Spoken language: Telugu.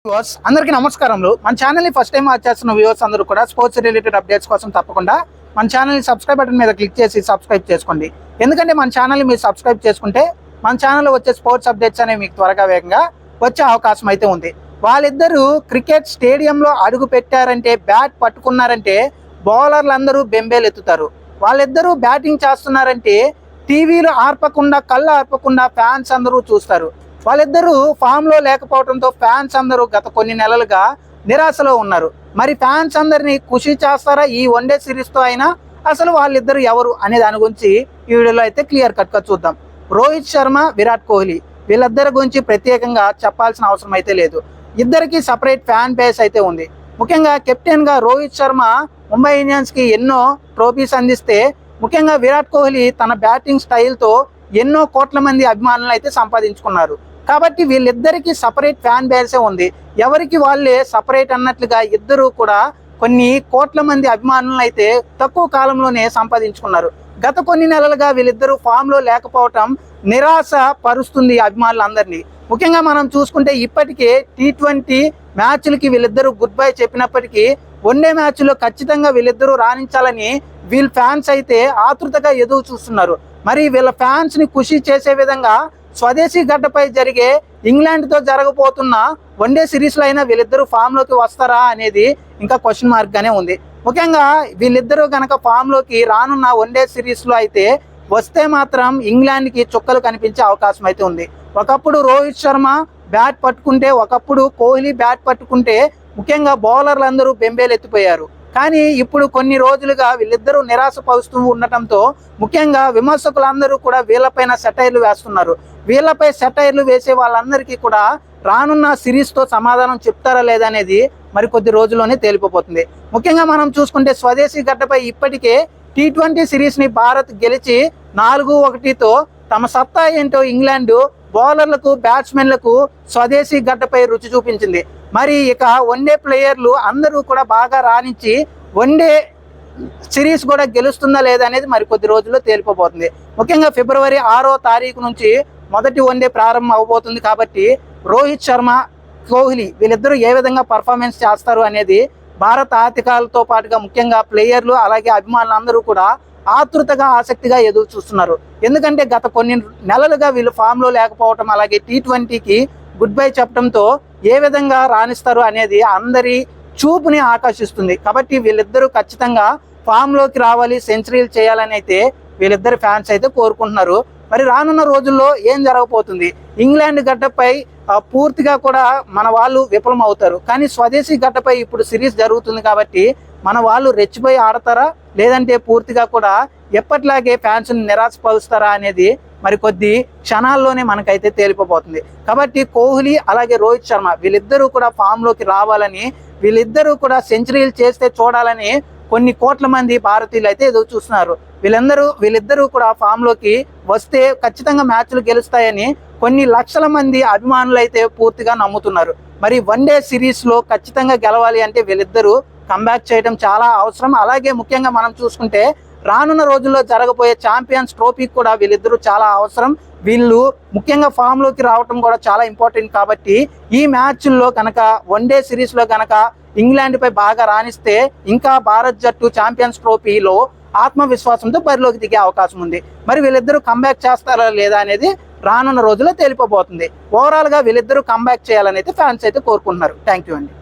వ్యూవర్స్ అందరికీ నమస్కారములు. మన ఛానల్ని ఫస్ట్ టైం వాచ్ చేస్తున్న వ్యూవర్స్ అందరూ కూడా స్పోర్ట్స్ రిలేటెడ్ అప్డేట్స్ కోసం తప్పకుండా మన ఛానల్ని సబ్స్క్రైబ్ బటన్ మీద క్లిక్ చేసి సబ్స్క్రైబ్ చేసుకోండి. ఎందుకంటే మన ఛానల్ని మీరు సబ్స్క్రైబ్ చేసుకుంటే మన ఛానల్లో వచ్చే స్పోర్ట్స్ అప్డేట్స్ అనేవి మీకు త్వరగా వేగంగా వచ్చే అవకాశం అయితే ఉంది. వాళ్ళిద్దరూ క్రికెట్ స్టేడియంలో అడుగు పెట్టారంటే, బ్యాట్ పట్టుకున్నారంటే బౌలర్లు అందరూ బెంబేలు ఎత్తుతారు. వాళ్ళిద్దరూ బ్యాటింగ్ చేస్తున్నారంటే టీవీలు ఆర్పకుండా, కళ్ళు ఆర్పకుండా ఫ్యాన్స్ అందరూ చూస్తారు. వాళ్ళిద్దరూ ఫామ్లో లేకపోవడంతో ఫ్యాన్స్ అందరూ గత కొన్ని నెలలుగా నిరాశలో ఉన్నారు. మరి ఫ్యాన్స్ అందరినీ ఖుషి చేస్తారా ఈ వన్డే సిరీస్తో అయినా? అసలు వాళ్ళిద్దరు ఎవరు అనే దాని గురించి ఈ వీడియోలో అయితే క్లియర్ కట్గా చూద్దాం. రోహిత్ శర్మ, విరాట్ కోహ్లీ వీళ్ళిద్దరి గురించి ప్రత్యేకంగా చెప్పాల్సిన అవసరం అయితే లేదు. ఇద్దరికి సపరేట్ ఫ్యాన్ బేస్ అయితే ఉంది. ముఖ్యంగా కెప్టెన్గా రోహిత్ శర్మ ముంబై ఇండియన్స్కి ఎన్నో ట్రోఫీస్ అందిస్తే, ముఖ్యంగా విరాట్ కోహ్లీ తన బ్యాటింగ్ స్టైల్తో ఎన్నో కోట్ల మంది అభిమానులను అయితే సంపాదించుకున్నారు. కాబట్టి వీళ్ళిద్దరికీ సపరేట్ ఫ్యాన్ బేసే ఉంది. ఎవరికి వాళ్ళే సపరేట్ అన్నట్లుగా ఇద్దరు కూడా కొన్ని కోట్ల మంది అభిమానులను అయితే తక్కువ కాలంలోనే సంపాదించుకున్నారు. గత కొన్ని నెలలుగా వీళ్ళిద్దరూ ఫామ్లో లేకపోవటం నిరాశ పరుస్తుంది అభిమానులందరినీ. ముఖ్యంగా మనం చూసుకుంటే ఇప్పటికే T20 మ్యాచ్లకి వీళ్ళిద్దరూ గుడ్ బై చెప్పినప్పటికీ వన్డే మ్యాచ్లో ఖచ్చితంగా వీళ్ళిద్దరూ రాణించాలని వీళ్ళ ఫ్యాన్స్ అయితే ఆతృతగా ఎదురు చూస్తున్నారు. మరి వీళ్ళ ఫ్యాన్స్ని ఖుషి చేసే విధంగా స్వదేశీ గడ్డపై జరిగే ఇంగ్లాండ్తో జరగబోతున్న వన్డే సిరీస్లో అయినా వీళ్ళిద్దరూ ఫామ్లోకి వస్తారా అనేది ఇంకా క్వశ్చన్ మార్క్గానే ఉంది. ముఖ్యంగా వీళ్ళిద్దరూ కనుక ఫామ్లోకి రానున్న వన్డే సిరీస్లో అయితే వస్తే మాత్రం ఇంగ్లాండ్కి చుక్కలు కనిపించే అవకాశం అయితే ఉంది. ఒకప్పుడు రోహిత్ శర్మ బ్యాట్ పట్టుకుంటే, ఒకప్పుడు కోహ్లీ బ్యాట్ పట్టుకుంటే ముఖ్యంగా బౌలర్లు అందరూ బెంబేలు ఎత్తిపోయారు. కానీ ఇప్పుడు కొన్ని రోజులుగా వీళ్ళిద్దరూ నిరాశ పరుస్తూ ఉండటంతో ముఖ్యంగా విమర్శకులందరూ కూడా వీళ్ళపైన సెటైర్లు వేస్తున్నారు. వీళ్ళపై సెటైర్లు వేసే వాళ్ళందరికీ కూడా రానున్న సిరీస్తో సమాధానం చెప్తారా లేదనేది మరి కొద్ది రోజుల్లోనే తేలిపోతుంది. ముఖ్యంగా మనం చూసుకుంటే స్వదేశీ గడ్డపై ఇప్పటికే T20 సిరీస్ని భారత్ గెలిచి 4-1తో తమ సత్తా ఏంటో ఇంగ్లాండ్ బౌలర్లకు, బ్యాట్స్మెన్లకు స్వదేశీ గడ్డపై రుచి చూపించింది. మరి ఇక వన్డే ప్లేయర్లు అందరూ కూడా బాగా రాణించి వన్డే సిరీస్ కూడా గెలుస్తుందా లేదా అనేది మరి కొద్ది రోజుల్లో తేలిపోబోతుంది. ముఖ్యంగా ఫిబ్రవరి 6వ తారీఖు నుంచి మొదటి వన్డే ప్రారంభం అవబోతుంది. కాబట్టి రోహిత్ శర్మ, కోహ్లీ వీళ్ళిద్దరూ ఏ విధంగా పర్ఫార్మెన్స్ చేస్తారు అనేది భారత ఆతిథ్యాలతో పాటుగా ముఖ్యంగా ప్లేయర్లు అలాగే అభిమానులు అందరూ కూడా ఆతృతగా, ఆసక్తిగా ఎదురు చూస్తున్నారు. ఎందుకంటే గత కొన్ని నెలలుగా వీళ్ళు ఫామ్లో లేకపోవటం, అలాగే T20కి గుడ్ బై చెప్పడంతో ఏ విధంగా రాణిస్తారు అనేది అందరి చూపుని ఆకర్షిస్తుంది. కాబట్టి వీళ్ళిద్దరూ ఖచ్చితంగా ఫామ్లోకి రావాలి, సెంచరీలు చేయాలని అయితే వీళ్ళిద్దరు ఫ్యాన్స్ అయితే కోరుకుంటున్నారు. మరి రానున్న రోజుల్లో ఏం జరగబోతుంది? ఇంగ్లాండ్ గడ్డపై పూర్తిగా కూడా మన వాళ్ళు విఫలం అవుతారు. కానీ స్వదేశీ గడ్డపై ఇప్పుడు సిరీస్ జరుగుతుంది కాబట్టి మన వాళ్ళు రెచ్చిపోయి ఆడతారా, లేదంటే పూర్తిగా కూడా ఎప్పటిలాగే ఫ్యాన్స్ని నిరాశపరుస్తారా అనేది మరి కొద్ది క్షణాల్లోనే మనకైతే తేలిపోబోతుంది. కాబట్టి కోహ్లీ అలాగే రోహిత్ శర్మ వీళ్ళిద్దరూ కూడా ఫామ్లోకి రావాలని, వీళ్ళిద్దరూ కూడా సెంచరీలు చేస్తే చూడాలని కొన్ని కోట్ల మంది భారతీయులు అయితే ఎదురు చూస్తున్నారు. వీళ్ళిద్దరూ కూడా ఫామ్లోకి వస్తే ఖచ్చితంగా మ్యాచ్లు గెలుస్తాయని కొన్ని లక్షల మంది అభిమానులు అయితే పూర్తిగా నమ్ముతున్నారు. మరి వన్డే సిరీస్లో ఖచ్చితంగా గెలవాలి అంటే వీళ్ళిద్దరూ కంబ్యాక్ చేయడం చాలా అవసరం. అలాగే ముఖ్యంగా మనం చూసుకుంటే రానున్న రోజుల్లో జరగబోయే ఛాంపియన్స్ ట్రోఫీకి కూడా వీళ్ళిద్దరూ చాలా అవసరం. వీళ్ళు ముఖ్యంగా ఫామ్లోకి రావడం కూడా చాలా ఇంపార్టెంట్. కాబట్టి ఈ మ్యాచ్ల్లో కనుక వన్డే సిరీస్లో కనుక ఇంగ్లాండ్పై బాగా రాణిస్తే ఇంకా భారత్ జట్టు ఛాంపియన్స్ ట్రోఫీలో ఆత్మవిశ్వాసంతో బరిలోకి దిగే అవకాశం ఉంది. మరి వీళ్ళిద్దరూ కంబ్యాక్ చేస్తారా లేదా అనేది రానున్న రోజుల్లో తేలిపోబోతుంది. ఓవరాల్గా వీళ్ళిద్దరూ కంబ్యాక్ చేయాలని అయితే ఫ్యాన్స్ అయితే కోరుకుంటున్నారు. థ్యాంక్ యూ అండి.